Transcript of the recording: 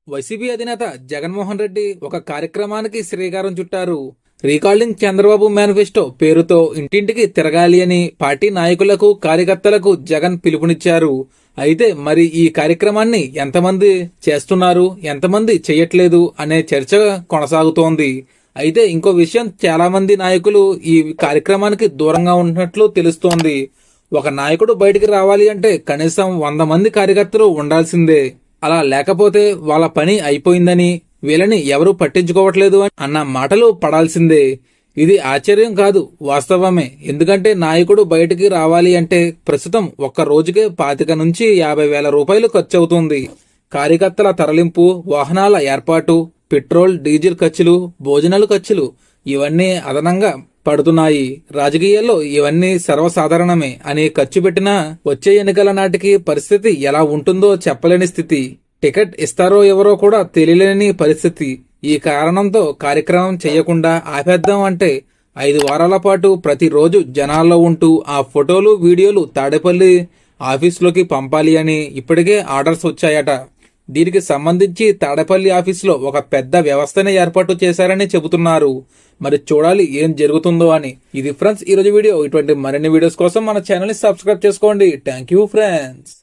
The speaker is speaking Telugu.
వైసీపీ అధినేత జగన్మోహన్ రెడ్డి ఒక కార్యక్రమానికి శ్రీకారం చుట్టారు. రీకాలింగ్ చంద్రబాబు మేనిఫెస్టో పేరుతో ఇంటింటికి తిరగాలి అని పార్టీ నాయకులకు కార్యకర్తలకు జగన్ పిలుపునిచ్చారు. అయితే మరి ఈ కార్యక్రమాన్ని ఎంతమంది చేస్తున్నారు, ఎంతమంది చేయట్లేదు అనే చర్చ కొనసాగుతోంది. అయితే ఇంకో విషయం, చాలా మంది నాయకులు ఈ కార్యక్రమానికి దూరంగా ఉన్నట్లు తెలుస్తోంది. ఒక నాయకుడు బయటికి రావాలి అంటే కనీసం 100 మంది కార్యకర్తలు ఉండాల్సిందే. అలా లేకపోతే వాళ్ళ పని అయిపోయిందని, వీళ్ళని ఎవరూ పట్టించుకోవట్లేదు అన్న మాటలు పడాల్సిందే. ఇది ఆశ్చర్యం కాదు, వాస్తవమే. ఎందుకంటే నాయకుడు బయటికి రావాలి అంటే ప్రస్తుతం ఒక్క రోజుకే 25 నుంచి 50 వేల రూపాయలు ఖర్చవుతుంది. కార్యకర్తల తరలింపు, వాహనాల ఏర్పాటు, పెట్రోల్ డీజిల్ ఖర్చులు, భోజనాలు ఖర్చులు ఇవన్నీ అదనంగా పడుతున్నాయి. రాజకీయాల్లో ఇవన్నీ సర్వసాధారణమే అని ఖర్చు పెట్టినా వచ్చే ఎన్నికల నాటికి పరిస్థితి ఎలా ఉంటుందో చెప్పలేని స్థితి. టికెట్ ఇస్తారో ఎవరో కూడా తెలియలేని పరిస్థితి. ఈ కారణంతో కార్యక్రమం చేయకుండా ఆపేద్దాం అంటే 5 వారాల పాటు ప్రతిరోజు జనాల్లో ఉంటూ ఆ ఫోటోలు వీడియోలు తాడేపల్లి ఆఫీసులోకి పంపాలి అని ఇప్పటికే ఆర్డర్స్ వచ్చాయట. దీనికి సంబంధించి తాడేపల్లి ఆఫీసులో ఒక పెద్ద వ్యవస్థనే ఏర్పాటు చేశారని చెబుతున్నారు. మరి చూడాలి ఏం జరుగుతుందో అని. ఇది ఫ్రెండ్స్ ఈరోజు వీడియో. ఇటువంటి మరిన్ని వీడియోస్ కోసం మన ఛానల్ ని సబ్స్క్రైబ్ చేసుకోండి. Thank you friends.